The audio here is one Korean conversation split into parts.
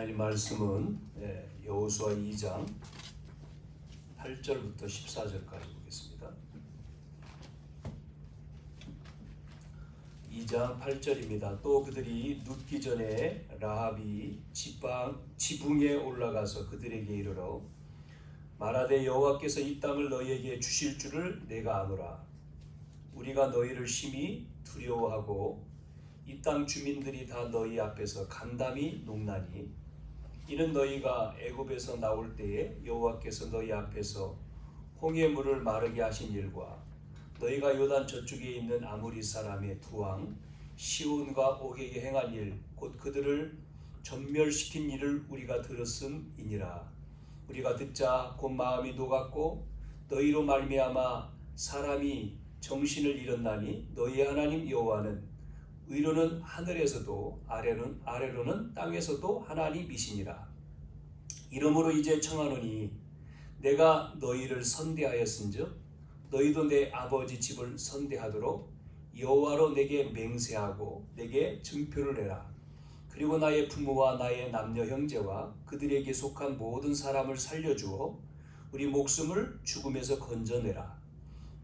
하나님 말씀은 여호수아 2장 8절부터 14절까지 보겠습니다. 2장 8절입니다. 또 그들이 눕기 전에 라합이 지붕에 올라가서 그들에게 이르러 말하되 여호와께서 이 땅을 너희에게 주실 줄을 내가 아노라. 우리가 너희를 심히 두려워하고 이 땅 주민들이 다 너희 앞에서 간담이 녹나니 이는 너희가 애굽에서 나올 때에 여호와께서 너희 앞에서 홍해 물을 마르게 하신 일과 너희가 요단 저쪽에 있는 아모리 사람의 두 왕 시온과 옥에게 행한 일 곧 그들을 전멸시킨 일을 우리가 들었음이니라. 우리가 듣자 곧 마음이 녹았고 너희로 말미암아 사람이 정신을 잃었나니 너희의 하나님 여호와는 위로는 하늘에서도 아래로는 땅에서도 하나님이시니라. 이러므로 이제 청하노니 내가 너희를 선대하였은즉 너희도 내 아버지 집을 선대하도록 여호와로 내게 맹세하고 내게 증표를 내라. 그리고 나의 부모와 나의 남녀 형제와 그들에게 속한 모든 사람을 살려주어 우리 목숨을 죽음에서 건져내라.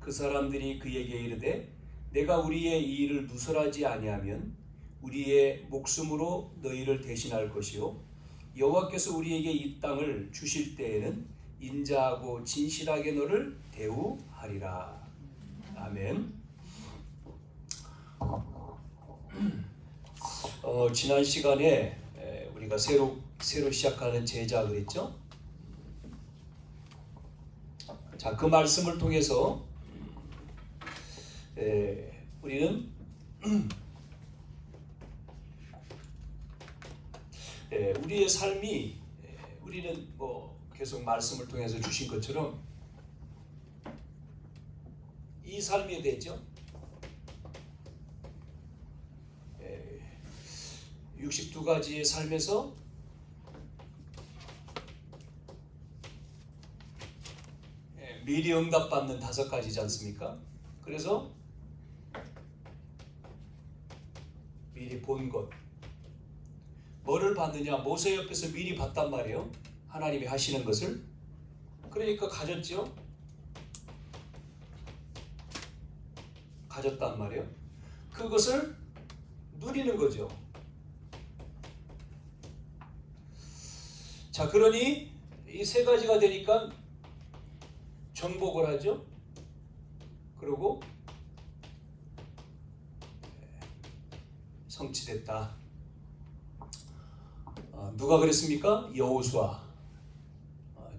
그 사람들이 그에게 이르되 내가 우리의 이 일을 누설하지 아니하면 우리의 목숨으로 너희를 대신할 것이요 여호와께서 우리에게 이 땅을 주실 때에는 인자하고 진실하게 너를 대우하리라. 아멘. 지난 시간에 우리가 새로 시작하는 제자 그랬죠? 자, 그 말씀을 통해서 우리는 우리의 삶이 우리는 계속 말씀을 통해서 주신 것처럼 이 삶이 되죠. 62가지의 삶에서 미리 응답받는 5가지지 않습니까? 그래서 미리 본 것. 뭐를 받느냐? 모세 옆에서 미리 봤단 말이에요. 하나님이 하시는 것을. 그러니까 가졌죠. 가졌단 말이에요. 그것을 누리는 거죠. 자, 그러니 이 3가지가 되니까 정복을 하죠. 그리고 성취됐다. 누가 그랬습니까? 여호수아.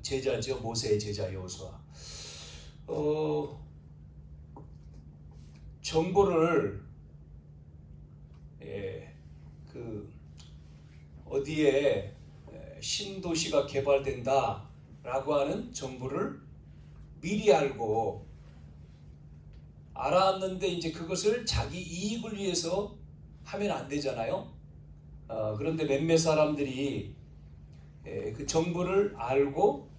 제자죠. 모세의 제자 여호수아. 정보를 어디에 신도시가 개발된다 라고 하는 정보를 미리 알고 알았는데 이제 그것을 자기 이익을 위해서 하면 안 되잖아요. 그런데 몇몇 사람들이 그 정보를 알고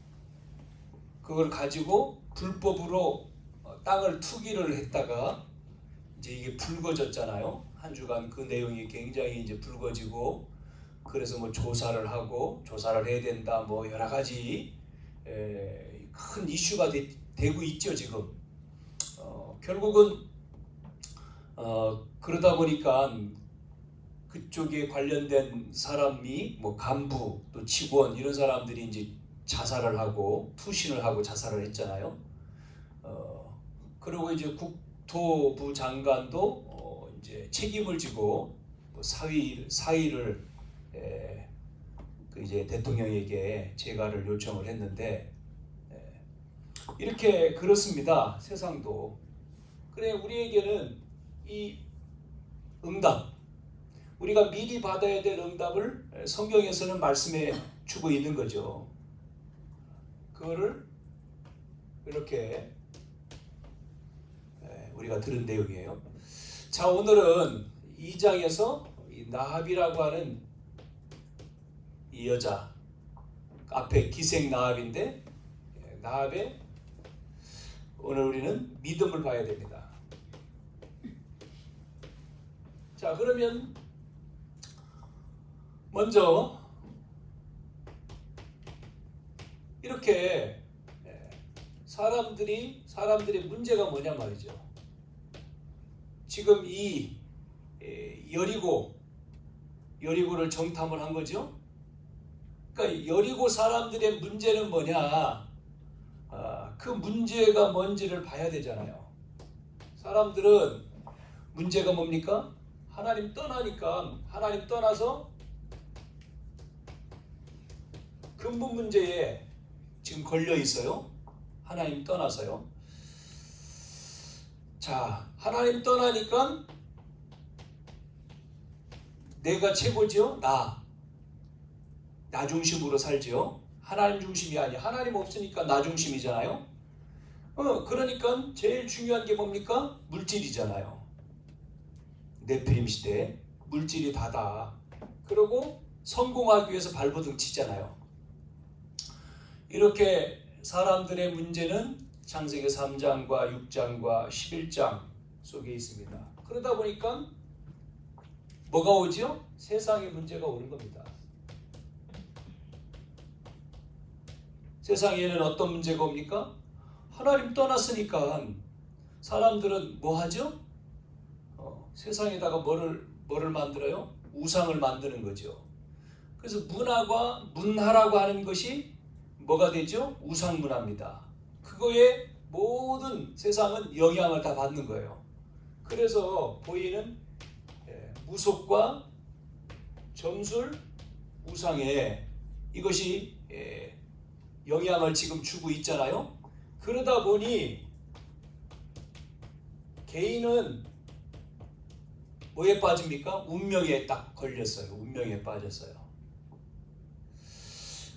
그걸 가지고 불법으로 땅을 투기를 했다가 이제 이게 불거졌잖아요. 한 주간 그 내용이 굉장히 이제 불거지고 그래서 조사를 하고 조사를 해야 된다 여러 가지 큰 이슈가 되고 있죠 지금. 결국은 그러다 보니까 그쪽에 관련된 사람이 간부 또 직원 이런 사람들이 이제 자살을 하고 투신을 하고 자살을 했잖아요. 그리고 이제 국토부 장관도 이제 책임을 지고 사의를 이제 대통령에게 재가를 요청을 했는데 이렇게 그렇습니다. 세상도. 그래 우리에게는 이 응답 우리가 미리 받아야 될 응답을 성경에서는 말씀해 주고 있는 거죠. 그거를 이렇게 우리가 들은 내용이에요. 자, 오늘은 2장에서 나합이라고 하는 이 여자 앞에 기생 나합인데 나합의 오늘 우리는 믿음을 봐야 됩니다. 자, 그러면 먼저 이렇게 사람들의 문제가 뭐냐 말이죠. 지금 이 여리고를 정탐을 한 거죠. 그러니까 여리고 사람들의 문제는 뭐냐? 그 문제가 뭔지를 봐야 되잖아요. 사람들은 문제가 뭡니까? 하나님 떠나니까 하나님 떠나서 근본 문제에 지금 걸려 있어요. 하나님 떠나서요. 자, 하나님 떠나니까 내가 최고죠. 나 중심으로 살지요. 하나님 중심이 아니야. 하나님 없으니까 나 중심이잖아요. 그러니까 제일 중요한 게 뭡니까? 물질이잖아요. 네피림 시대 물질이 다다. 그리고 성공하기 위해서 발버둥 치잖아요. 이렇게 사람들의 문제는 창세기 3장과 6장과 11장 속에 있습니다. 그러다 보니까 뭐가 오죠? 세상의 문제가 오는 겁니다. 세상에는 어떤 문제가 옵니까? 하나님 떠났으니까 사람들은 뭐 하죠? 세상에다가 뭐를 만들어요? 우상을 만드는 거죠. 그래서 문화라고 하는 것이 뭐가 되죠? 우상문화입니다. 그거에 모든 세상은 영향을 다 받는 거예요. 그래서 보이는 무속과 점술, 우상에 이것이 영향을 지금 주고 있잖아요. 그러다 보니 개인은 뭐에 빠집니까? 운명에 딱 걸렸어요. 운명에 빠졌어요.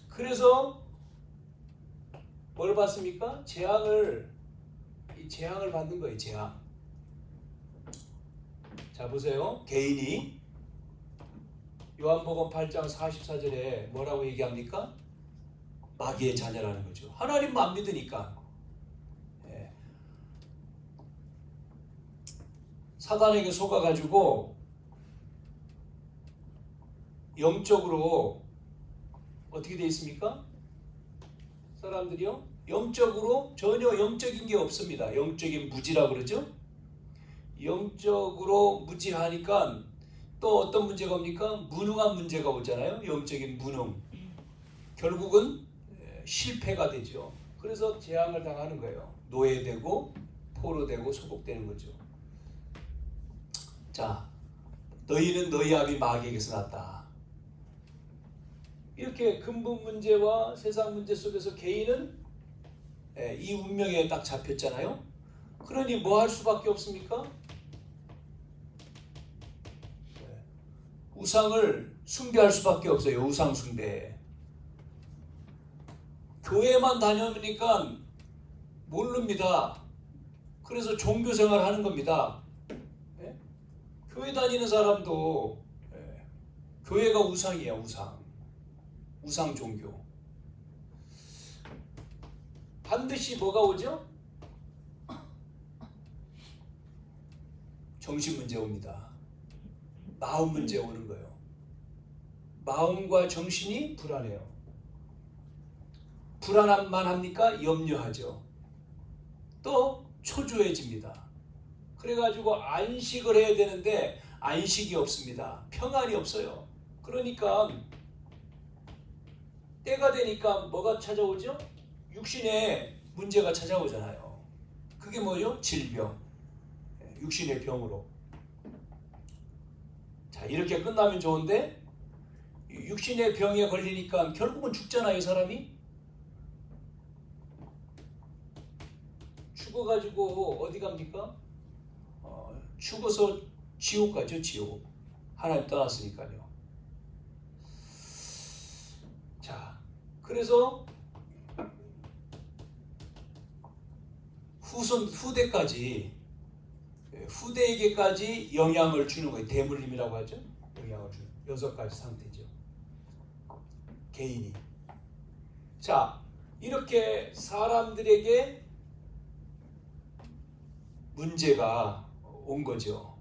그래서 뭘 받습니까? 재앙을 받는 거예요. 재앙. 자, 보세요. 개인이 요한복음 8장 44절에 뭐라고 얘기합니까? 마귀의 자녀라는 거죠. 하나님만 안 믿으니까. 사단에게 속아가지고 영적으로 어떻게 되어 있습니까? 사람들이요? 영적으로 전혀 영적인 게 없습니다. 영적인 무지라고 그러죠? 영적으로 무지하니까 또 어떤 문제가 옵니까? 무능한 문제가 오잖아요. 영적인 무능. 결국은 실패가 되죠. 그래서 재앙을 당하는 거예요. 노예되고 포로되고 소복되는 거죠. 자, 너희는 너희 아비 마귀에게서 났다. 이렇게 근본 문제와 세상 문제 속에서 개인은 이 운명에 딱 잡혔잖아요. 그러니 뭐 할 수밖에 없습니까? 우상을 숭배할 수밖에 없어요. 우상 숭배. 교회만 다녀보니까 모릅니다. 그래서 종교생활 하는 겁니다. 교회 다니는 사람도 교회가 우상이에요. 우상 종교. 반드시 뭐가 오죠? 정신 문제 옵니다. 마음 문제 오는 거예요. 마음과 정신이 불안해요. 불안함만 합니까? 염려하죠. 또 초조해집니다. 그래가지고 안식을 해야 되는데 안식이 없습니다. 평안이 없어요. 그러니까 때가 되니까 뭐가 찾아오죠? 육신의 문제가 찾아오잖아요. 그게 뭐예요? 질병. 육신의 병으로. 자, 이렇게 끝나면 좋은데 육신의 병에 걸리니까 결국은 죽잖아요. 이 사람이. 죽어가지고 어디 갑니까? 죽어서 지옥 가죠. 지옥. 하나님 떠났으니까요. 자, 그래서 후대에게까지 영향을 주는 거예요. 대물림이라고 하죠. 영향을 주는 6가지 상태죠. 개인이. 자, 이렇게 사람들에게 문제가 온 거죠.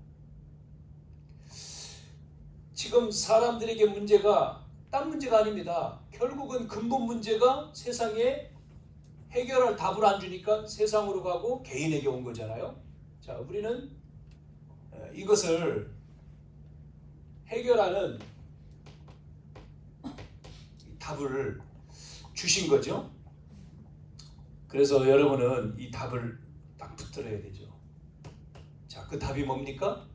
지금 사람들에게 문제가 딴 문제가 아닙니다. 결국은 근본 문제가 세상에 해결할 답을 안 주니까 세상으로 가고 개인에게 온 거잖아요. 자, 우리는 이것을 해결하는 답을 주신 거죠. 그래서 여러분은 이 답을 딱 붙들어야 되죠. 자, 그 답이 뭡니까?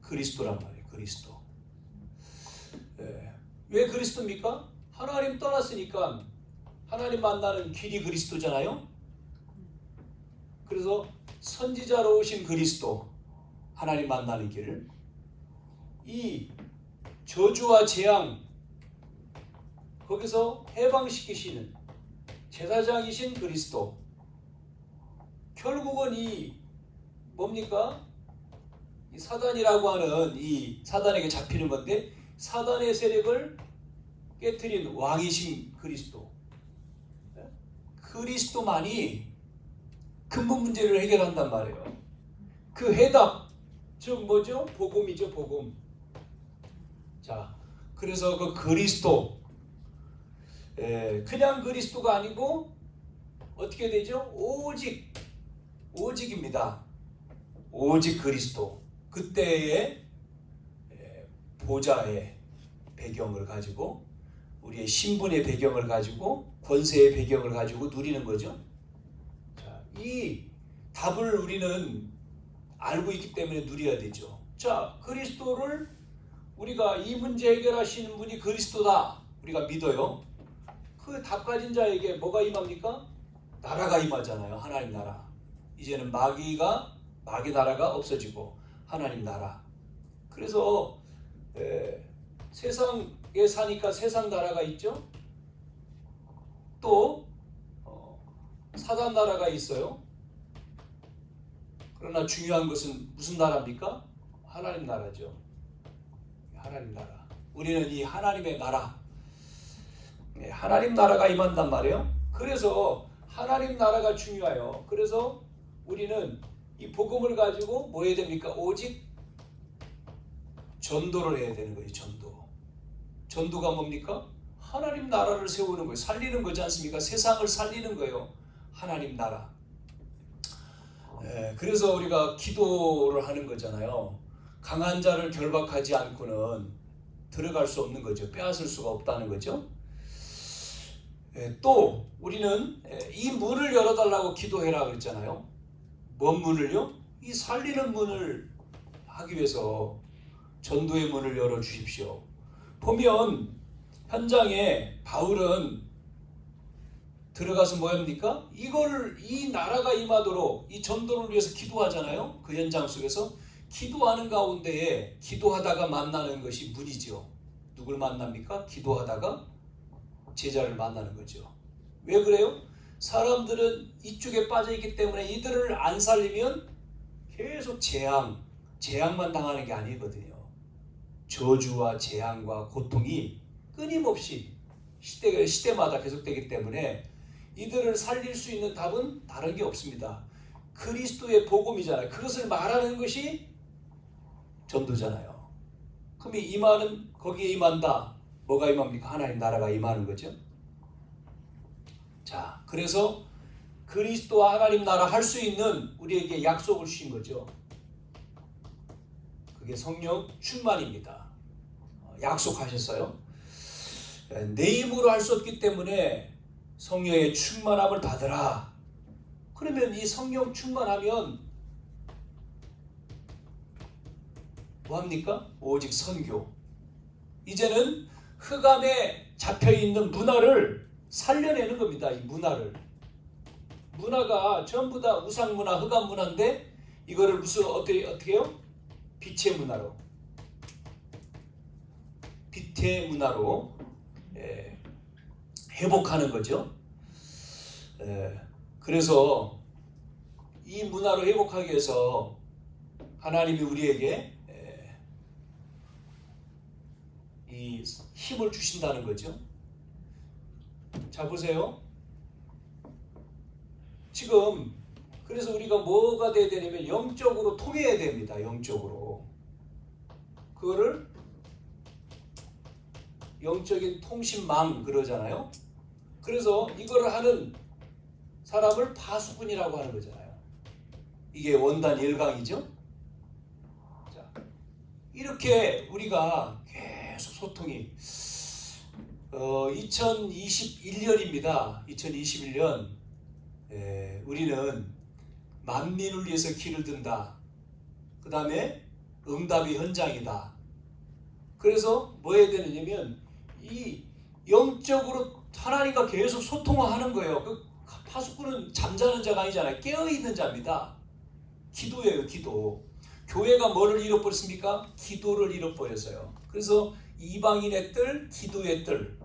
그리스도란 말이에요. 그리스도. 왜 그리스도입니까? 하나님 떠났으니까 하나님 만나는 길이 그리스도잖아요. 그래서 선지자로 오신 그리스도, 하나님 만나는 길, 이 저주와 재앙 거기서 해방시키시는 제사장이신 그리스도, 결국은 이 뭡니까? 이 사단이라고 하는 이 사단에게 잡히는 건데, 사단의 세력을 깨트린 왕이신 그리스도, 그리스도만이 근본 문제를 해결한단 말이에요. 그 해답, 즉 뭐죠? 복음이죠, 복음. 자, 그래서 그 그리스도, 그냥 그리스도가 아니고 어떻게 되죠? 오직입니다. 오직 그리스도. 그때의 보좌의 배경을 가지고, 우리의 신분의 배경을 가지고, 권세의 배경을 가지고 누리는 거죠. 자, 이 답을 우리는 알고 있기 때문에 누려야 되죠. 자, 그리스도를 우리가 이 문제 해결하시는 분이 그리스도다, 우리가 믿어요. 그 답 가진 자에게 뭐가 임합니까? 나라가 임하잖아요. 하나님 나라. 이제는 마귀 나라가 없어지고 하나님 나라. 그래서 세상에 사니까 세상 나라가 있죠. 또 사단 나라가 있어요. 그러나 중요한 것은 무슨 나라입니까? 하나님 나라죠. 하나님 나라. 우리는 이 하나님의 나라, 하나님 나라가 임한단 말이에요. 그래서 하나님 나라가 중요해요. 그래서 우리는 이 복음을 가지고 뭐 해야 됩니까? 오직 전도를 해야 되는 거예요. 전도가 뭡니까? 하나님 나라를 세우는 거예요. 살리는 거지 않습니까? 세상을 살리는 거예요. 하나님 나라. 그래서 우리가 기도를 하는 거잖아요. 강한 자를 결박하지 않고는 들어갈 수 없는 거죠. 빼앗을 수가 없다는 거죠. 또 우리는 이 문을 열어달라고 기도해라 그랬잖아요. 뭔 문을요? 이 살리는 문을 하기 위해서 전도의 문을 열어주십시오. 보면 현장에 바울은 들어가서 뭐 합니까? 이 나라가 임하도록 이 전도를 위해서 기도하잖아요. 그 현장 속에서 기도하는 가운데에 기도하다가 만나는 것이 문이죠. 누굴 만납니까? 기도하다가 제자를 만나는 거죠. 왜 그래요? 사람들은 이쪽에 빠져있기 때문에 이들을 안 살리면 계속 재앙만 당하는 게 아니거든요. 저주와 재앙과 고통이 끊임없이 시대마다 계속되기 때문에 이들을 살릴 수 있는 답은 다른 게 없습니다. 그리스도의 복음이잖아요. 그것을 말하는 것이 전도잖아요. 그럼 임하는, 거기에 임한다. 뭐가 임합니까? 하나님 나라가 임하는 거죠. 자, 그래서 그리스도와 하나님 나라 할 수 있는 우리에게 약속을 주신 거죠. 그게 성령 충만입니다. 약속하셨어요. 내 힘으로 할 수 없기 때문에 성령의 충만함을 받으라. 그러면 이 성령 충만하면 뭐합니까? 오직 선교. 이제는 흑암에 잡혀있는 문화를 살려내는 겁니다. 이 문화가 전부 다 우상문화, 흑암문화인데 이거를 어떻게 해요? 빛의 문화로 회복하는 거죠. 그래서 이 문화를 회복하기 위해서 하나님이 우리에게 이 힘을 주신다는 거죠. 자, 보세요. 지금 그래서 우리가 뭐가 돼야 되냐면 영적으로 통해야 됩니다. 영적으로. 그거를 영적인 통신망 그러잖아요. 그래서 이거를 하는 사람을 파수꾼이라고 하는 거잖아요. 이게 원단 1강이죠. 자, 이렇게 우리가 계속 소통이 2021년입니다. 2021년 우리는 만민을 위해서 길을 든다. 그 다음에 응답의 현장이다. 그래서 뭐 해야 되느냐면 이 영적으로 하나님과 계속 소통하는 거예요. 그 파수꾼은 잠자는 자가 아니잖아요. 깨어있는 자입니다. 기도예요, 기도. 교회가 뭐를 잃어버렸습니까? 기도를 잃어버렸어요. 그래서 이방인의 뜰, 기도의 뜰.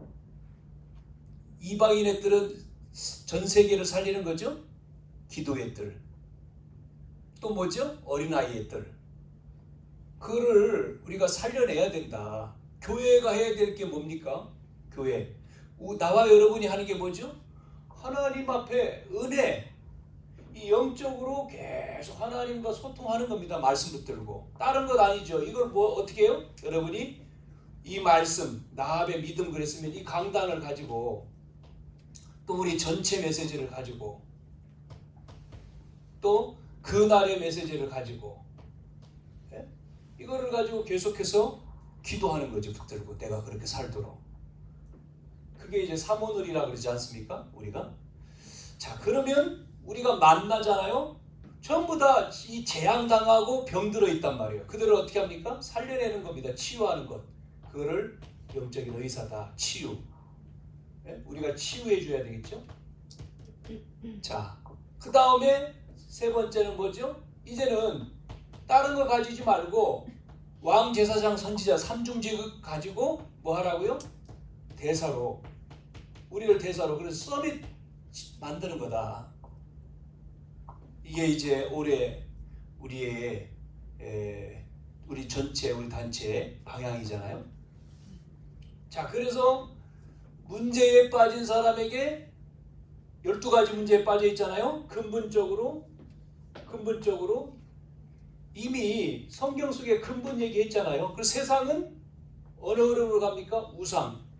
이방인의 뜰은 전 세계를 살리는 거죠. 기도의 뜰. 또 뭐죠? 어린아이의 뜰. 그거를 우리가 살려내야 된다. 교회가 해야 될 게 뭡니까? 교회. 나와 여러분이 하는 게 뭐죠? 하나님 앞에 은혜. 이 영적으로 계속 하나님과 소통하는 겁니다. 말씀 붙들고. 다른 것 아니죠. 이걸 뭐 어떻게 해요? 여러분이 이 말씀, 나합의 믿음 그랬으면 이 강단을 가지고 또 우리 전체 메시지를 가지고 또 그날의 메시지를 가지고 이거를 가지고 계속해서 기도하는 거죠. 붙들고 내가 그렇게 살도록. 그게 이제 사모늘이라고 그러지 않습니까? 우리가. 자, 그러면 우리가 만나잖아요. 전부 다 이 재앙당하고 병들어 있단 말이에요. 그들을 어떻게 합니까? 살려내는 겁니다. 치유하는 것. 그거를 영적인 의사다. 치유. 우리가 치유해 줘야 되겠죠? 자, 그 다음에 세 번째는 뭐죠? 이제는 다른 거 가지지 말고 왕, 제사장, 선지자 삼중직을 가지고 뭐 하라고요? 대사로. 우리를 대사로. 그래서 서밋 만드는 거다. 이게 이제 올해 우리의 우리 전체 우리 단체의 방향이잖아요. 자, 그래서 문제에 빠진 사람에게 12가지 문제에 빠져 있잖아요. 근본적으로 이미 성경 속에 근본 얘기했잖아요. 그래서 세상은 어느 흐름으로 갑니까?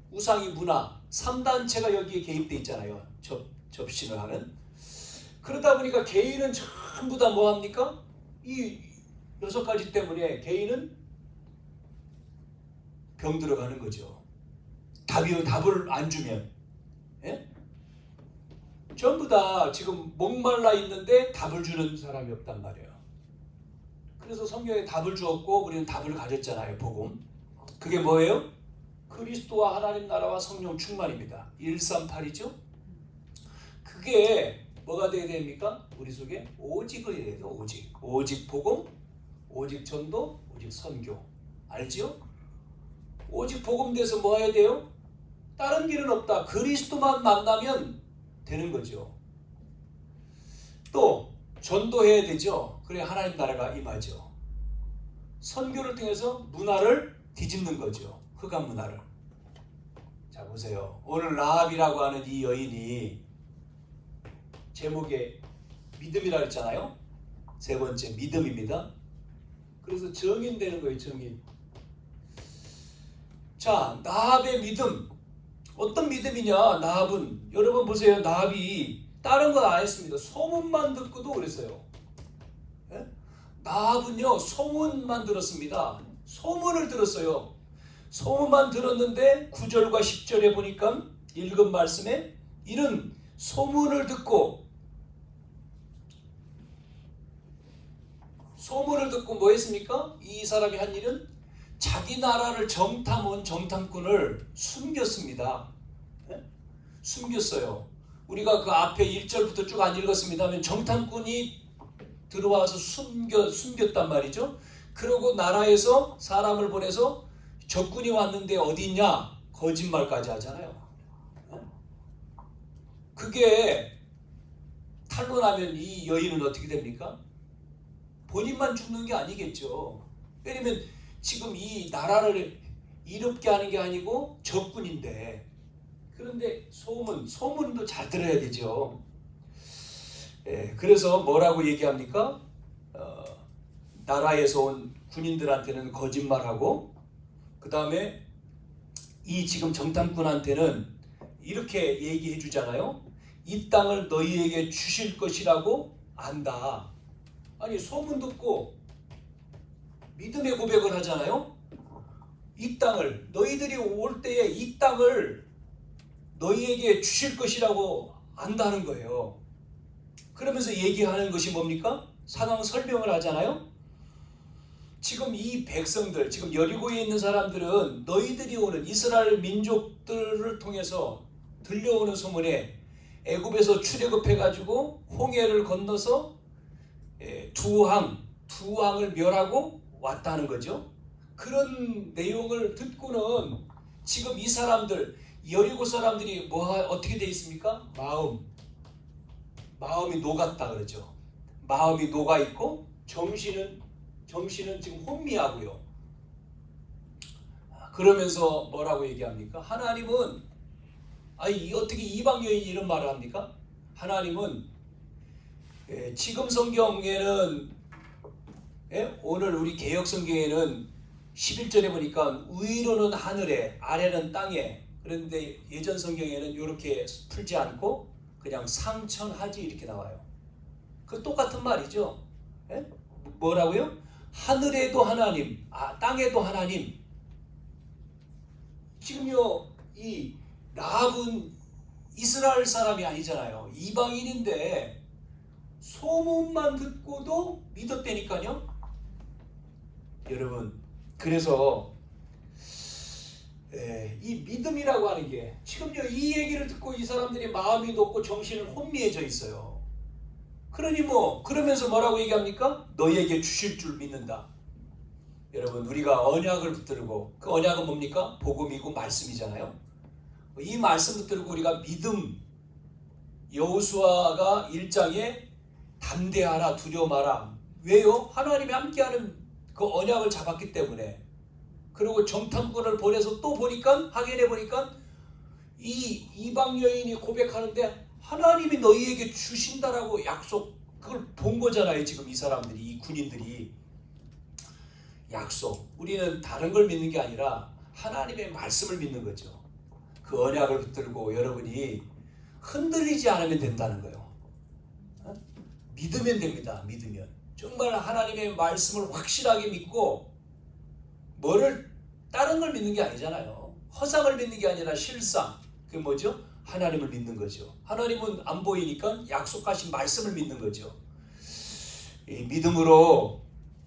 우상이 문화, 3단체가 여기에 개입돼 있잖아요. 접신을 하는. 그러다 보니까 개인은 전부 다 뭐합니까? 이 6가지 때문에 개인은 병들어가는 거죠. 답을 안 주면. 예? 전부 다 지금 목말라 있는데 답을 주는 사람이 없단 말이에요. 그래서 성경에 답을 주었고 우리는 답을 가졌잖아요. 복음. 그게 뭐예요? 그리스도와 하나님 나라와 성령 충만입니다. 138이죠. 그게 뭐가 돼야 됩니까? 우리 속에 오직을 해야 돼요. 오직 복음, 오직 전도, 오직 선교. 알지요? 오직 복음 돼서 뭐 해야 돼요? 다른 길은 없다. 그리스도만 만나면 되는 거죠. 또 전도해야 되죠. 그래 하나님 나라가 임하죠. 선교를 통해서 문화를 뒤집는 거죠. 흑암 문화를. 자, 보세요. 오늘 라합이라고 하는 이 여인이 제목에 믿음이라고 했잖아요. 세 번째 믿음입니다. 그래서 정인되는 거예요. 정인. 자, 나합의 믿음. 어떤 믿음이냐? 나합은 여러분 보세요. 나합이 다른 건 안 했습니다. 소문만 듣고도 그랬어요. 예? 나합은요 소문만 들었습니다. 소문을 들었어요. 소문만 들었는데 9절과 10절에 보니까 읽은 말씀에 이는 소문을 듣고 뭐 했습니까? 이 사람이 한 일은 자기 나라를 정탐한 정탐꾼을 숨겼습니다. 네? 숨겼어요. 우리가 그 앞에 1절부터 쭉 안 읽었습니다만 정탐꾼이 들어와서 숨겼단 말이죠. 그러고 나라에서 사람을 보내서 적군이 왔는데 어디 있냐? 거짓말까지 하잖아요. 그게 탄로나면 이 여인은 어떻게 됩니까? 본인만 죽는 게 아니겠죠. 왜냐면 지금 이 나라를 이롭게 하는 게 아니고 적군인데. 그런데 소문도 잘 들어야 되죠. 그래서 뭐라고 얘기합니까? 나라에서 온 군인들한테는 거짓말하고 그 다음에 이 지금 정탐꾼한테는 이렇게 얘기해 주잖아요. 이 땅을 너희에게 주실 것이라고 안다. 아니 소문 듣고 믿음의 고백을 하잖아요. 이 땅을 너희들이 올 때에 이 땅을 너희에게 주실 것이라고 안다는 거예요. 그러면서 얘기하는 것이 뭡니까? 상황 설명을 하잖아요. 지금 이 백성들, 지금 여리고에 있는 사람들은 너희들이 오는 이스라엘 민족들을 통해서 들려오는 소문에 애굽에서 출애굽해가지고 홍해를 건너서 두 왕을 멸하고 왔다는 거죠. 그런 내용을 듣고는 지금 이 사람들, 여리고 사람들이 어떻게 돼 있습니까? 마음이 녹았다 그러죠. 마음이 녹아 있고 정신은 지금 혼미하고요. 그러면서 뭐라고 얘기합니까? 하나님은 어떻게 이방 여인이 이런 말을 합니까? 하나님은 지금 성경에는 오늘 우리 개역 성경에는 11절에 보니까 위로는 하늘에 아래는 땅에, 그런데 예전 성경에는 이렇게 풀지 않고 그냥 상천하지 이렇게 나와요. 그 똑같은 말이죠. 뭐라고요? 하늘에도 하나님, 땅에도 하나님. 지금요 이 라합은 이스라엘 사람이 아니잖아요. 이방인인데 소문만 듣고도 믿었다니까요. 여러분, 그래서 이 믿음이라고 하는 게 지금요 이 얘기를 듣고 이 사람들이 마음이 높고 정신은 혼미해져 있어요. 그러니 그러면서 뭐라고 얘기합니까? 너희에게 주실 줄 믿는다. 여러분, 우리가 언약을 붙들고, 그 언약은 뭡니까? 복음이고 말씀이잖아요. 이 말씀 붙들고 우리가 믿음, 여호수아가 1장에 담대하라 두려워 마라. 왜요? 하나님이 함께하는 그 언약을 잡았기 때문에. 그리고 정탐꾼을 보내서 또 보니까, 확인해 보니까 이 이방 여인이 고백하는데 하나님이 너희에게 주신다라고 약속, 그걸 본 거잖아요. 지금 이 사람들이, 이 군인들이. 약속. 우리는 다른 걸 믿는 게 아니라 하나님의 말씀을 믿는 거죠. 그 언약을 붙들고 여러분이 흔들리지 않으면 된다는 거예요. 믿으면 됩니다. 믿으면. 정말 하나님의 말씀을 확실하게 믿고, 다른 걸 믿는 게 아니잖아요. 허상을 믿는 게 아니라 실상. 그게 뭐죠? 하나님을 믿는 거죠. 하나님은 안 보이니까 약속하신 말씀을 믿는 거죠. 이 믿음으로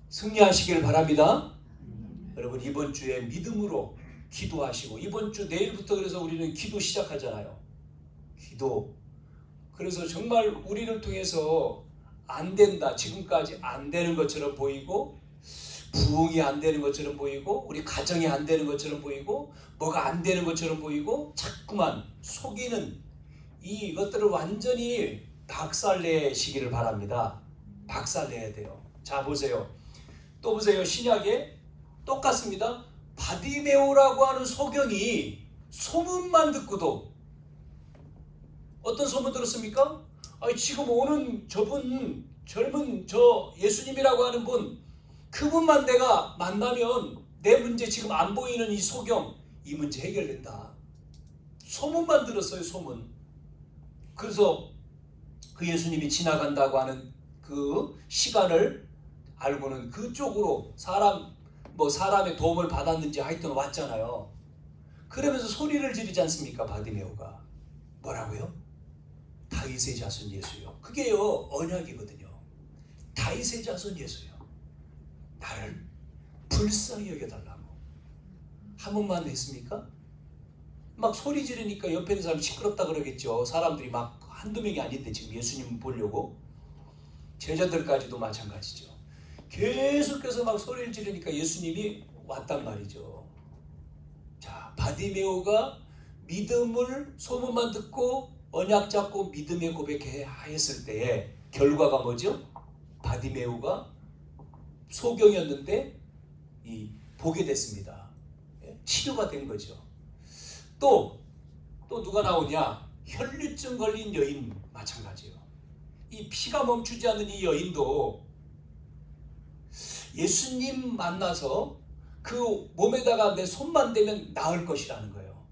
승리하시길 바랍니다. 여러분, 이번 주에 믿음으로 기도하시고, 이번 주 내일부터 그래서 우리는 기도 시작하잖아요. 기도. 그래서 정말 우리를 통해서 안 된다, 지금까지 안 되는 것처럼 보이고, 부흥이 안 되는 것처럼 보이고, 우리 가정이 안 되는 것처럼 보이고, 뭐가 안 되는 것처럼 보이고, 자꾸만 속이는 이것들을 완전히 박살내시기를 바랍니다. 박살내야 돼요. 자, 보세요. 또 보세요. 신약에 똑같습니다. 바디메오라고 하는 소경이 소문만 듣고도, 어떤 소문 들었습니까? 지금 오는 저분, 젊은 예수님이라고 하는 분, 그분만 내가 만나면 내 문제, 지금 안 보이는 이 소경, 이 문제 해결된다. 소문만 들었어요. 소문. 그래서 그 예수님이 지나간다고 하는 그 시간을 알고는 그쪽으로 사람의 도움을 받았는지 하여튼 왔잖아요. 그러면서 소리를 지르지 않습니까? 바디메오가. 뭐라고요? 다윗의 자손 예수요. 그게요 언약이거든요. 다윗의 자손 예수요. 나를 불쌍히 여겨달라고. 한 번만 했습니까? 막 소리 지르니까 옆에 있는 사람이 시끄럽다 그러겠죠. 사람들이 막 한두 명이 아닌데 지금 예수님 보려고. 제자들까지도 마찬가지죠. 계속해서 막 소리를 지르니까 예수님이 왔단 말이죠. 자, 바디메오가 믿음을 소문만 듣고 언약 잡고 믿음의 고백했을 때에 결과가 뭐죠? 바디메오가 소경이었는데 보게 됐습니다. 치료가 된 거죠. 또 누가 나오냐? 혈류증 걸린 여인 마찬가지예요. 이 피가 멈추지 않는 이 여인도 예수님 만나서 그 몸에다가 내 손만 대면 나을 것이라는 거예요.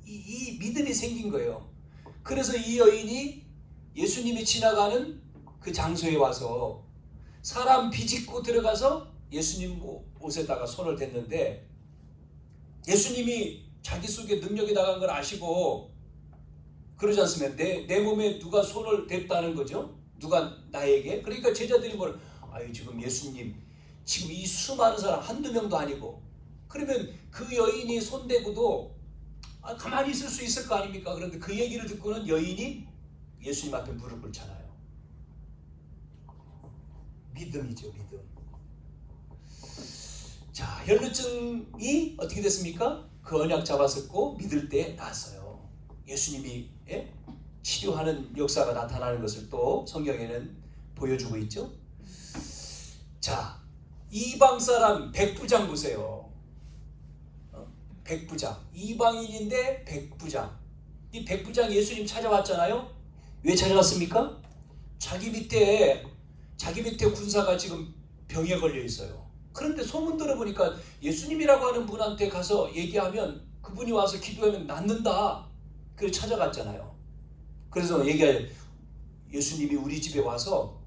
이 믿음이 생긴 거예요. 그래서 이 여인이 예수님이 지나가는 그 장소에 와서 사람 비집고 들어가서 예수님 옷에다가 손을 댔는데, 예수님이 자기 속에 능력이 나간 걸 아시고 그러지 않습니까? 내 몸에 누가 손을 댔다는 거죠. 누가 나에게. 그러니까 제자들이 뭘, 아유 지금 예수님 지금 이 수많은 사람 한두 명도 아니고, 그러면 그 여인이 손대고도 가만히 있을 수 있을 거 아닙니까? 그런데 그 얘기를 듣고는 여인이 예수님 앞에 무릎 꿇잖아요. 믿음이죠, 믿음. 자, 혈루증이 어떻게 됐습니까? 그 언약 잡았었고 믿을 때 났어요. 예수님이 치료하는 역사가 나타나는 것을 또 성경에는 보여주고 있죠. 자, 이방 사람 백부장 보세요. 백부장, 이방인인데 백부장. 이 백부장 예수님 찾아왔잖아요. 왜 찾아왔습니까? 자기 밑에 군사가 지금 병에 걸려 있어요. 그런데 소문 들어보니까 예수님이라고 하는 분한테 가서 얘기하면 그분이 와서 기도하면 낫는다. 그래서 찾아갔잖아요. 그래서 얘기해요. 예수님이 우리 집에 와서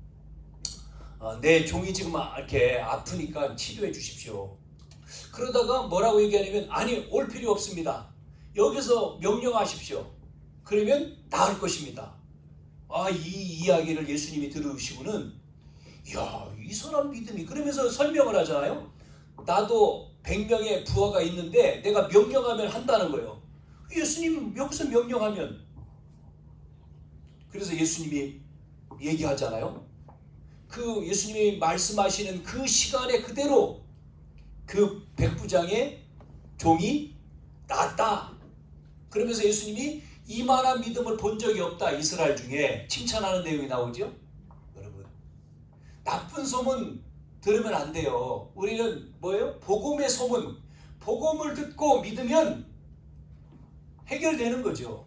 내 종이 지금 이렇게 아프니까 치료해 주십시오. 그러다가 뭐라고 얘기하냐면, 아니 올 필요 없습니다. 여기서 명령하십시오. 그러면 나을 것입니다. 이 이야기를 예수님이 들으시고는, 이야, 이 사람 믿음이, 그러면서 설명을 하잖아요. 나도 100명의 부하가 있는데 내가 명령하면 한다는 거예요. 예수님 여기서 명령하면. 그래서 예수님이 얘기하잖아요. 그 예수님이 말씀하시는 그 시간에 그대로 그 백부장의 종이 낫다. 그러면서 예수님이 이만한 믿음을 본 적이 없다. 이스라엘 중에 칭찬하는 내용이 나오죠. 여러분, 나쁜 소문 들으면 안 돼요. 우리는 뭐예요? 복음의 소문. 복음을 듣고 믿으면 해결되는 거죠.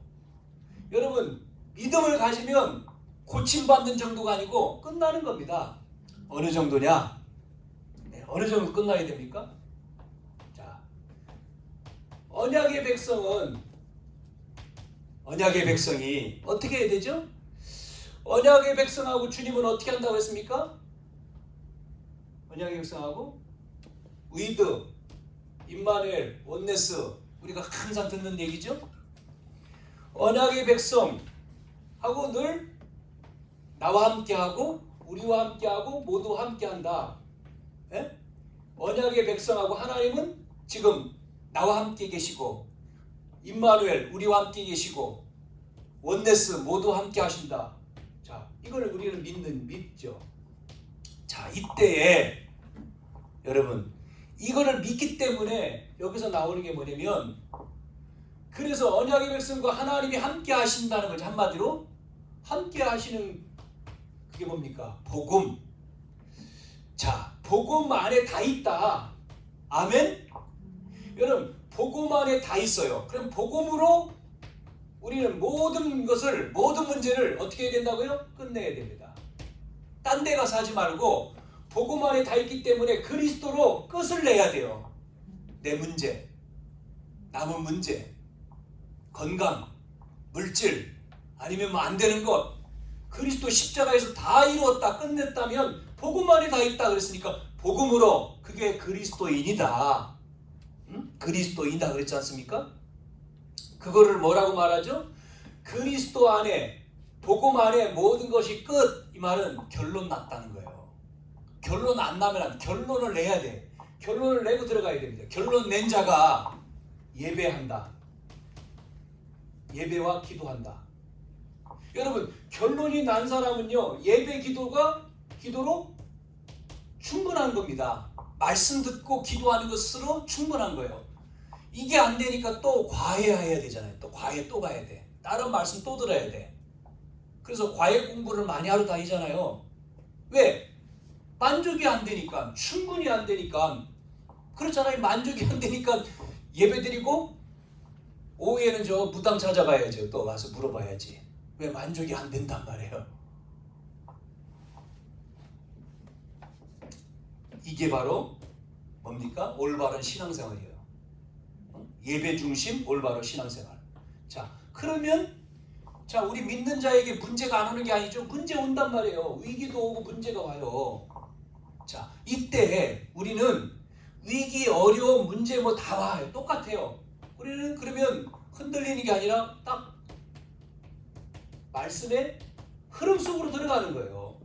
여러분, 믿음을 가지면 고침받는 정도가 아니고 끝나는 겁니다. 어느 정도냐? 어느 정도 끝나야 됩니까? 자, 언약의 백성이 어떻게 해야 되죠? 언약의 백성하고 주님은 어떻게 한다고 했습니까? 언약의 백성하고 위드, 임마누엘, 원네스, 우리가 항상 듣는 얘기죠. 언약의 백성하고 늘 나와 함께하고 우리와 함께하고 모두 함께한다. 언약의 백성하고 하나님은 지금 나와 함께 계시고, 임마누엘 우리와 함께 계시고, 원네스 모두 함께 하신다. 자, 이걸 우리는 믿죠. 자, 이때에 여러분, 이거를 믿기 때문에 여기서 나오는 게 뭐냐면, 그래서 언약의 백성과 하나님이 함께 하신다는 거죠. 한마디로 함께 하시는 그게 뭡니까? 복음. 자, 복음 안에 다 있다. 아멘? 여러분, 복음 안에 다 있어요. 그럼 복음으로 우리는 모든 문제를 어떻게 해야 된다고요? 끝내야 됩니다. 딴 데 가서 하지 말고 복음 안에 다 있기 때문에 그리스도로 끝을 내야 돼요. 내 문제, 남은 문제, 건강, 물질, 아니면 뭐 안 되는 것, 그리스도 십자가에서 다 이루었다, 끝냈다면 복음 안에 다 있다 그랬으니까 복음으로 그게 그리스도인이다. 그리스도인이다 그랬지 않습니까? 그거를 뭐라고 말하죠? 그리스도 안에, 복음 안에 모든 것이 끝. 이 말은 결론 났다는 거예요. 결론 안 나면 결론을 내야 돼. 결론을 내고 들어가야 됩니다. 결론 낸 자가 예배한다. 예배와 기도한다. 여러분, 결론이 난 사람은요, 예배 기도로 충분한 겁니다. 말씀 듣고 기도하는 것으로 충분한 거예요. 이게 안 되니까 또 과외해야 되잖아요. 또 과외 또 가야 돼. 다른 말씀 또 들어야 돼. 그래서 과외 공부를 많이 하러 다니잖아요. 왜? 만족이 안 되니까, 충분히 안 되니까. 그렇잖아요. 만족이 안 되니까 예배 드리고 오후에는 저 무당 찾아가야죠. 또 와서 물어봐야지. 왜 만족이 안 된단 말이에요. 이게 바로 뭡니까? 올바른 신앙생활이에요. 예배 중심 올바른 신앙생활. 자, 그러면 자, 우리 믿는 자에게 문제가 안 오는 게 아니죠. 문제 온단 말이에요. 위기도 오고 문제가 와요. 자, 이때 우리는 위기, 어려움, 문제 뭐 다 와요. 똑같아요. 우리는 그러면 흔들리는 게 아니라 딱 말씀의 흐름 속으로 들어가는 거예요.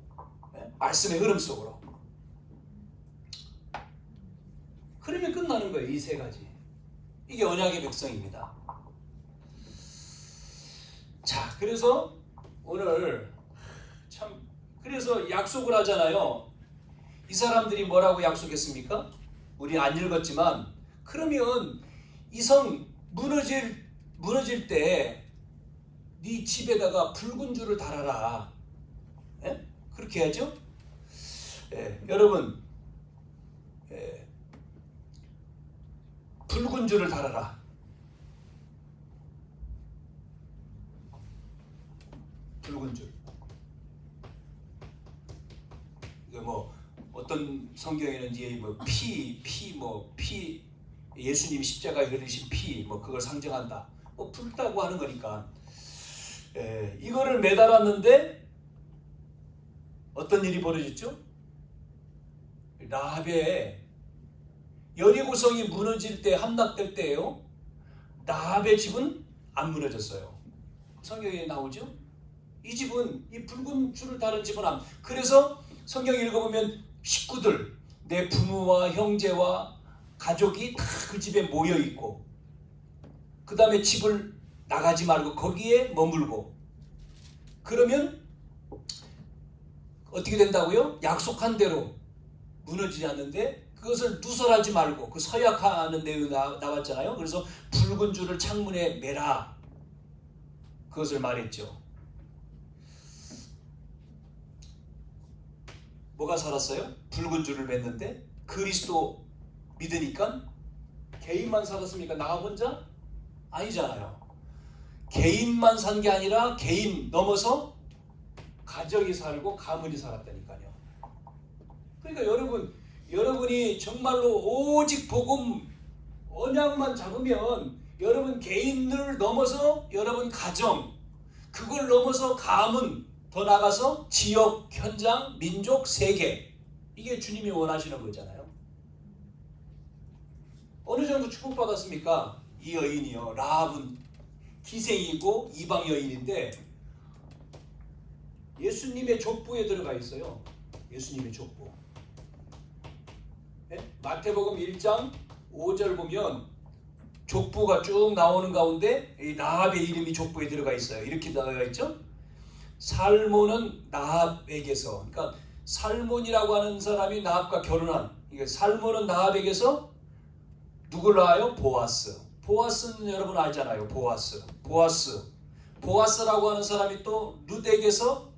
네? 말씀의 흐름 속으로. 그러면 끝나는 거예요. 이 세 가지. 이게 언약의 백성입니다. 자, 그래서 오늘 참 그래서 약속을 하잖아요. 이 사람들이 뭐라고 약속했습니까? 우리 안 읽었지만 그러면 이 성 무너질 때 네 집에다가 붉은 줄을 달아라. 예? 그렇게 해야죠. 예, 여러분, 예, 붉은 줄을 달아라. 붉은 줄. 이게 뭐 어떤 성경에는 이제 뭐 피 예수님이 십자가에 흘리신 피 뭐 그걸 상징한다. 뭐 붉다고 하는 거니까. 이거를 매달았는데 어떤 일이 벌어졌죠? 라합의 여리고성이 무너질 때 함락될 때예요. 라합의 집은 안 무너졌어요. 성경에 나오죠? 이 집은 이 붉은 줄을 다른 집은 안. 그래서 성경 읽어보면 식구들, 내 부모와 형제와 가족이 다 그 집에 모여 있고, 그 다음에 집을 나가지 말고 거기에 머물고. 그러면 어떻게 된다고요? 약속한 대로 무너지지 않는데 그것을 누설하지 말고 그 서약하는 내용이 나왔잖아요. 그래서 붉은 줄을 창문에 매라. 그것을 말했죠. 뭐가 살았어요? 붉은 줄을 맸는데 그리스도 믿으니까 개인만 살았습니까? 나 혼자? 아니잖아요. 개인만 산 게 아니라 개인 넘어서 가정이 살고 가문이 살았다니까요. 그러니까 여러분이 정말로 오직 복음 언약만 잡으면 여러분 개인을 넘어서 여러분 가정, 그걸 넘어서 가문, 더 나가서 지역, 현장, 민족, 세계, 이게 주님이 원하시는 거잖아요. 어느 정도 축복받았습니까? 이 여인이요. 라합은 기생이고 이방 여인인데 예수님의 족보에 들어가 있어요. 예수님의 족보. 네? 마태복음 1장 5절 보면 족보가 쭉 나오는 가운데 이 라합의 이름이 족보에 들어가 있어요. 이렇게 나와 있죠. 살몬은 라합에게서, 그러니까 살몬이라고 하는 사람이 라합과 결혼한, 이게 살몬은 라합에게서 누굴 낳아요? 보아스. 보아스는 여러분 알잖아요. 보아스라고 하는 사람이 또 룻에게서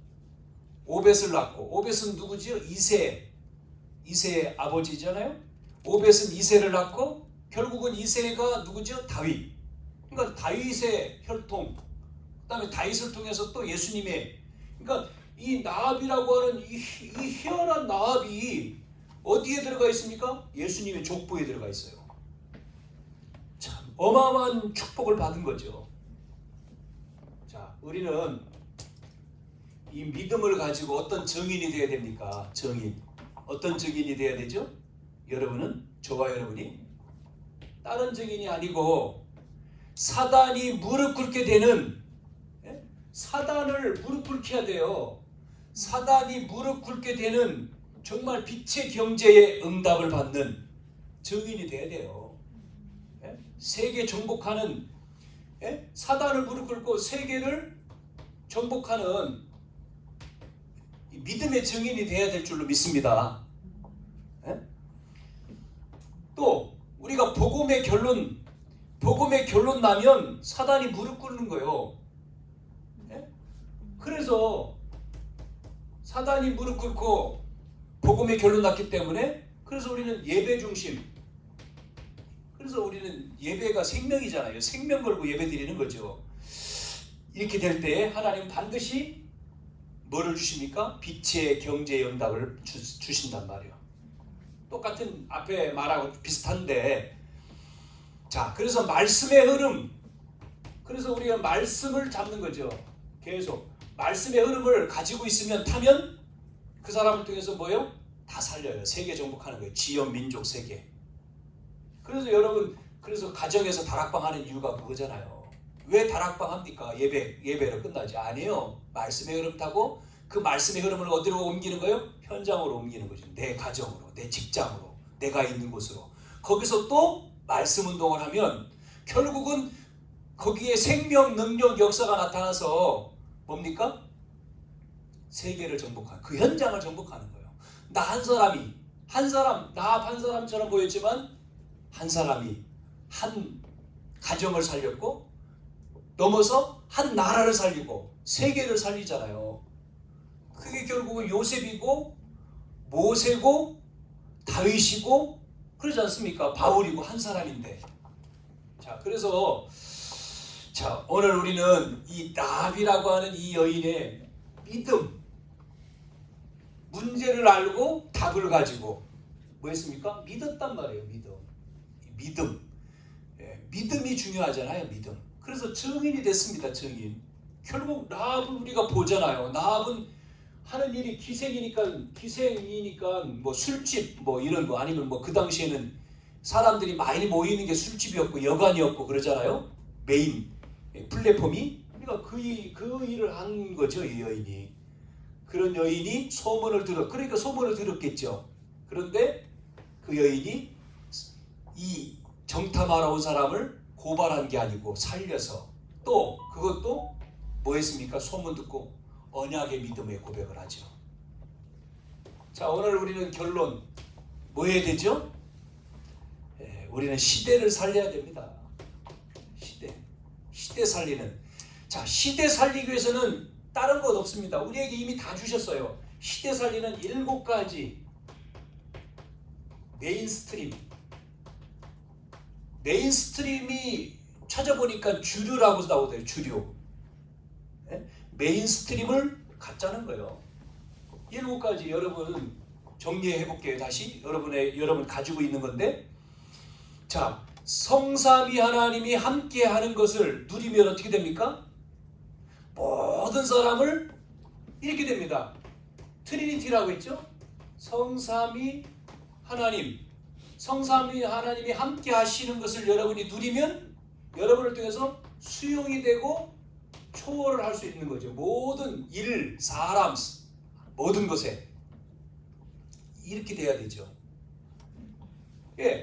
오벳을 낳고, 오벳은 누구지요? 이세의 아버지잖아요. 오벳은 이세를 낳고 결국은 이세가 누구죠? 다윗. 그러니까 다윗의 혈통, 그 다음에 다윗을 통해서 또 예수님의, 그러니까 이 나합이라고 하는 이 희한한 나합이 어디에 들어가 있습니까? 예수님의 족보에 들어가 있어요. 참 어마어마한 축복을 받은 거죠. 자, 우리는 이 믿음을 가지고 어떤 증인이 되어야 됩니까? 증인. 어떤 증인이 되어야 되죠? 여러분은, 저와 여러분이 다른 증인이 아니고 사단이 무릎 꿇게 되는, 사단을 무릎 꿇게 해야 돼요. 사단이 무릎 꿇게 되는 정말 빛의 경제에 응답을 받는 증인이 돼야 돼요. 세계 정복하는, 사단을 무릎 꿇고 세계를 정복하는 믿음의 증인이 돼야 될 줄로 믿습니다. 또 우리가 복음의 결론 나면 사단이 무릎 꿇는 거예요. 그래서 사단이 무릎 꿇고 복음의 결론 났기 때문에, 그래서 우리는 예배 중심, 그래서 우리는 예배가 생명이잖아요. 생명 걸고 예배 드리는 거죠. 이렇게 될 때 하나님은 반드시 뭐를 주십니까? 빛의 경제의 응답을 주신단 말이에요. 똑같은 앞에 말하고 비슷한데, 자, 그래서 말씀의 흐름, 그래서 우리가 말씀을 잡는 거죠. 계속 말씀의 흐름을 가지고 있으면, 타면 그 사람을 통해서 뭐요? 다 살려요. 세계 정복하는 거예요. 지역, 민족, 세계. 그래서 여러분, 그래서 가정에서 다락방 하는 이유가 그거잖아요. 왜 다락방 합니까? 예배로 끝나지. 아니에요. 말씀의 흐름 타고 그 말씀의 흐름을 어디로 옮기는 거예요? 현장으로 옮기는 거죠. 내 가정으로, 내 직장으로, 내가 있는 곳으로. 거기서 또 말씀 운동을 하면 결국은 거기에 생명, 능력, 역사가 나타나서 뭡니까? 세계를 정복하는, 그 현장을 정복하는 거예요. 나 한 사람이, 나 한 사람처럼 보였지만 한 사람이 한 가정을 살렸고, 넘어서 한 나라를 살리고 세계를 살리잖아요. 그게 결국은 요셉이고 모세고 다윗이고 그러지 않습니까? 바울이고 한 사람인데. 자, 그래서 자, 오늘 우리는 이 라합이라고 하는 이 여인의 믿음, 문제를 알고 답을 가지고 뭐 했습니까? 믿었단 말이에요. 믿음. 믿음이 중요하잖아요. 믿음. 그래서 증인이 됐습니다. 증인. 결국 라합을 우리가 보잖아요. 라합은 하는 일이 기생이니까 뭐 술집 뭐 이런 거, 아니면 뭐 그 당시에는 사람들이 많이 모이는 게 술집이었고 여관이었고 그러잖아요. 메인 플랫폼이. 그러니까 그 일을 한 거죠. 이 여인이. 그런 여인이 그러니까 소문을 들었겠죠. 그런데 그 여인이 이 정탐하러 온 사람을 고발한 게 아니고 살려서, 또 그것도 뭐 했습니까? 소문 듣고 언약의 믿음의 고백을 하죠. 자, 오늘 우리는 결론 뭐 해야 되죠? 우리는 시대를 살려야 됩니다. 시대 살리는. 자, 시대 살리기 위해서는 다른 것 없습니다. 우리에게 이미 다 주셨어요. 시대 살리는 7가지 메인스트림이 찾아보니까 주류라고 나오더라고요. 주류. 메인스트림을 갖자는 거예요. 7가지 여러분 정리해 볼게요. 다시 여러분 가지고 있는 건데, 자, 성삼위 하나님이 함께 하는 것을 누리면 어떻게 됩니까? 모든 사람을 이렇게 됩니다. 트리니티라고 했죠? 성삼위 하나님이 함께 하시는 것을 여러분이 누리면 여러분을 통해서 수용이 되고 초월을 할 수 있는 거죠. 모든 일, 사람, 모든 것에 이렇게 돼야 되죠.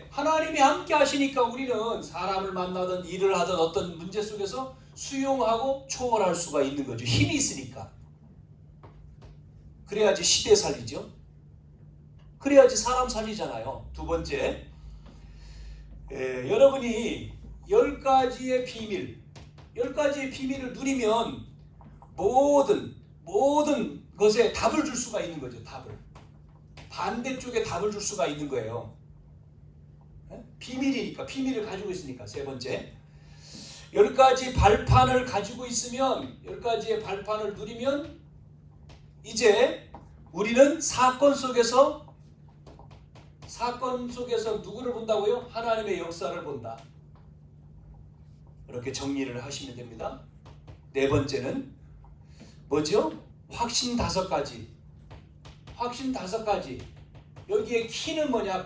하나님이 함께 하시니까 우리는 사람을 만나든 일을 하든 어떤 문제 속에서 수용하고 초월할 수가 있는 거죠. 힘이 있으니까. 그래야지 시대 살리죠. 그래야지 사람 살리잖아요. 두 번째, 여러분이 10가지의 비밀을 누리면 모든 것에 답을 줄 수가 있는 거죠. 반대쪽에 답을 줄 수가 있는 거예요. 비밀이니까, 비밀을 가지고 있으니까. 세 번째, 10가지 발판을 가지고 있으면, 10가지의 발판을 누리면 이제 우리는 사건 속에서 누구를 본다고요? 하나님의 역사를 본다. 이렇게 정리를 하시면 됩니다. 네 번째는 뭐죠? 확신 5가지. 여기에 키는 뭐냐?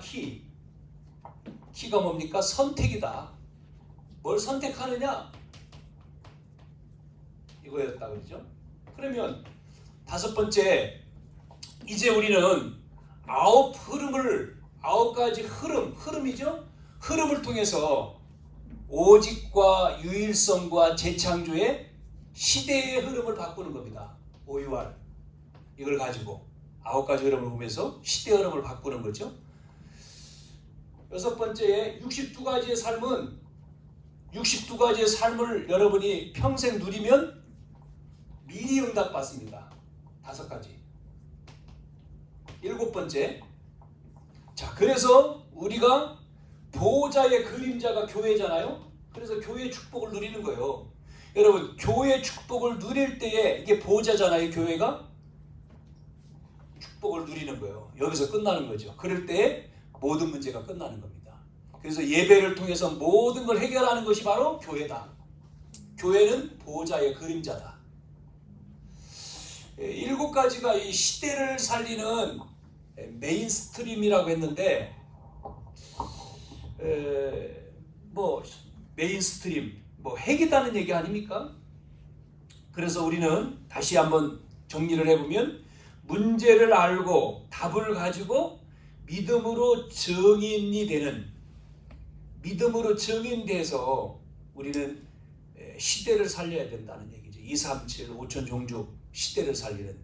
키가 뭡니까? 선택이다. 뭘 선택하느냐? 이거였다 그러죠. 그러면 5번째, 이제 우리는 9가지 흐름이죠. 흐름을 통해서 오직과 유일성과 재창조의 시대의 흐름을 바꾸는 겁니다. OUR. 이걸 가지고 9가지 흐름을 보면서 시대 흐름을 바꾸는 거죠. 6번째에 62가지의 삶을 여러분이 평생 누리면 미리 응답받습니다. 5가지. 7번째, 자, 그래서 우리가 보호자의 그림자가 교회잖아요. 그래서 교회의 축복을 누리는 거예요. 여러분, 교회의 축복을 누릴 때에, 이게 보호자잖아요. 교회가 축복을 누리는 거예요. 여기서 끝나는 거죠. 그럴 때 모든 문제가 끝나는 겁니다. 그래서 예배를 통해서 모든 걸 해결하는 것이 바로 교회다. 교회는 보호자의 그림자다. 7가지가 이 시대를 살리는 메인스트림이라고 했는데, 뭐 메인스트림, 뭐 핵이다는 얘기 아닙니까? 그래서 우리는 다시 한번 정리를 해보면, 문제를 알고 답을 가지고 믿음으로 증인돼서 우리는 시대를 살려야 된다는 얘기죠. 237 5천 종족 시대를 살리는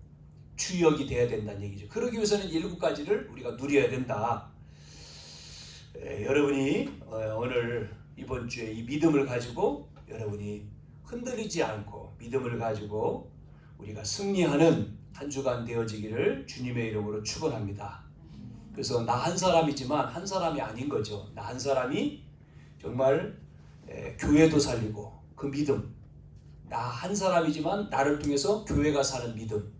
주역이 돼야 된다는 얘기죠. 그러기 위해서는 7가지를 우리가 누려야 된다. 여러분이 오늘 이번 주에 이 믿음을 가지고 여러분이 흔들리지 않고 믿음을 가지고 우리가 승리하는 한 주간 되어지기를 주님의 이름으로 축원합니다. 그래서 나 한 사람이지만 한 사람이 아닌 거죠. 나 한 사람이 정말 교회도 살리고 그 믿음, 나 한 사람이지만 나를 통해서 교회가 사는 믿음.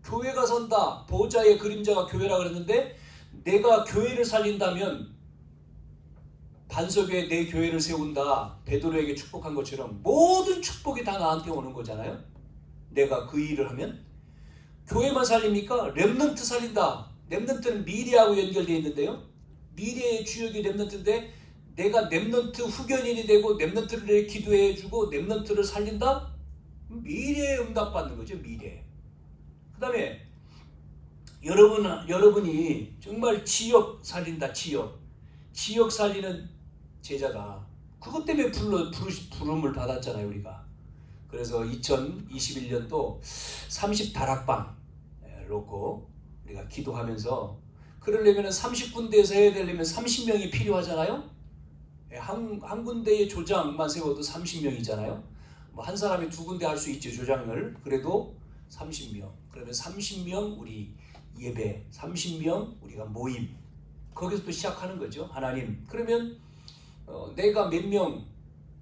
교회가 선다. 보호자의 그림자가 교회라 그랬는데, 내가 교회를 살린다면 반석에 내 교회를 세운다. 베드로에게 축복한 것처럼 모든 축복이 다 나한테 오는 거잖아요. 내가 그 일을 하면. 교회만 살립니까? 렘넌트 살린다. 렘넌트는 미래하고 연결되어 있는데요. 미래의 주역이 렘넌트인데, 내가 렘넌트 후견인이 되고 렘넌트를 기도해주고 렘넌트를 살린다? 미래에 응답받는 거죠. 미래. 그 다음에 여러분이 정말 지역 살린다. 지역 살리는 제자다. 그것 때문에 부름을 받았잖아요. 우리가. 그래서 2021년도 30다락방 놓고 우리가 기도하면서, 그러려면 30군데에서 해야 되려면 30명이 필요하잖아요. 한 군데의 조장만 세워도 30명이잖아요. 뭐 한 사람이 2군데 할 수 있죠, 조장을. 그래도 30명. 그러면 30명 우리 예배, 30명 우리가 모임. 거기서부터 시작하는 거죠. 하나님, 그러면 내가 몇 명,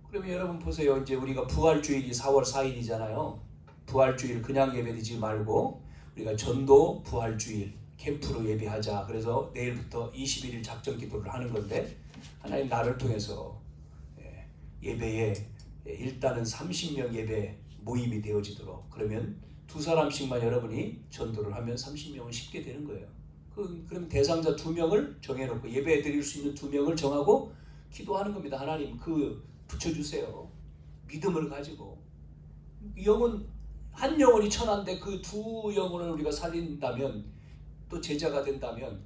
그러면 여러분 보세요. 이제 우리가 부활주일이 4월 4일이잖아요. 부활주일 그냥 예배드리지 말고 우리가 전도 부활주일 캠프로 예배하자. 그래서 내일부터 21일 작전 기도를 하는 건데, 하나님 나를 통해서 예배에 일단은 30명 예배 모임이 되어지도록, 그러면 2사람씩만 여러분이 전도를 하면 30명은 쉽게 되는 거예요. 그럼 대상자 2명을 정해놓고 예배 드릴 수 있는 2명을 정하고 기도하는 겁니다. 하나님 그 붙여주세요. 믿음을 가지고. 한 영혼이 천한데 그 2영혼을 우리가 살린다면, 또 제자가 된다면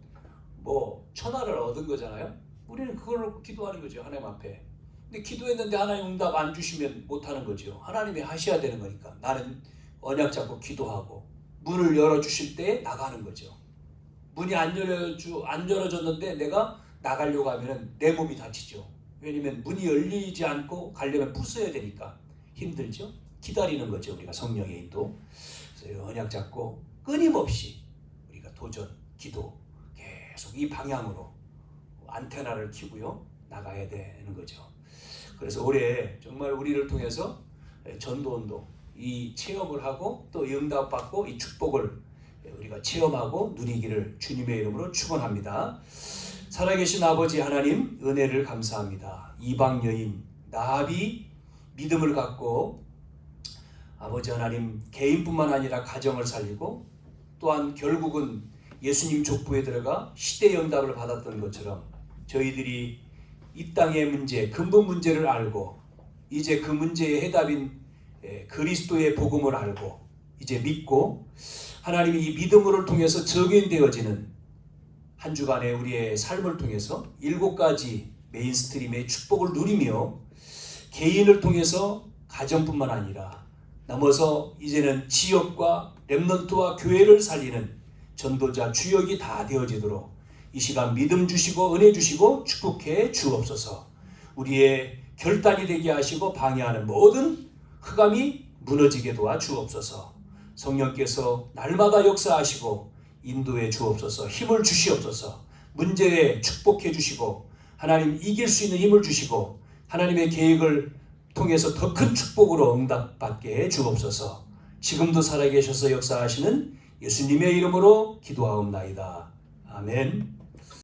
뭐 천하를 얻은 거잖아요. 우리는 그걸로 기도하는 거죠. 하나님 앞에. 근데 기도했는데 하나님 응답 안 주시면 못하는 거죠. 하나님이 하셔야 되는 거니까 나는 언약 잡고 기도하고 문을 열어주실 때 나가는 거죠. 문이 안 열어졌는데 내가 나가려고 하면 내 몸이 다치죠. 왜냐면 문이 열리지 않고 가려면 부숴야 되니까 힘들죠. 기다리는 거죠. 우리가 성령의 인도. 그래서 언약 잡고 끊임없이 우리가 도전, 기도 계속 이 방향으로 안테나를 켜고요 나가야 되는 거죠. 그래서 올해 정말 우리를 통해서 전도운동 이 체험을 하고 또 응답받고 이 축복을 우리가 체험하고 누리기를 주님의 이름으로 축원합니다. 살아계신 아버지 하나님, 은혜를 감사합니다. 이방 여인 라합이 믿음을 갖고 아버지 하나님 개인뿐만 아니라 가정을 살리고, 또한 결국은 예수님 족보에 들어가 시대 응답을 받았던 것처럼 저희들이 이 땅의 문제, 근본 문제를 알고 이제 그 문제의 해답인 그리스도의 복음을 알고 이제 믿고, 하나님이 이 믿음을 통해서 적용되어지는 한 주간의 우리의 삶을 통해서 7가지 메인스트림의 축복을 누리며, 개인을 통해서 가정뿐만 아니라 넘어서 이제는 지역과 렘넌트와 교회를 살리는 전도자 주역이 다 되어지도록 이 시간 믿음 주시고 은혜 주시고 축복해 주옵소서. 우리의 결단이 되게 하시고 방해하는 모든 흑암이 무너지게 도와 주옵소서. 성령께서 날마다 역사하시고 인도해 주옵소서. 힘을 주시옵소서. 문제에 축복해 주시고 하나님 이길 수 있는 힘을 주시고 하나님의 계획을 통해서 더 큰 축복으로 응답받게 해 주옵소서. 지금도 살아계셔서 역사하시는 예수님의 이름으로 기도하옵나이다. 아멘.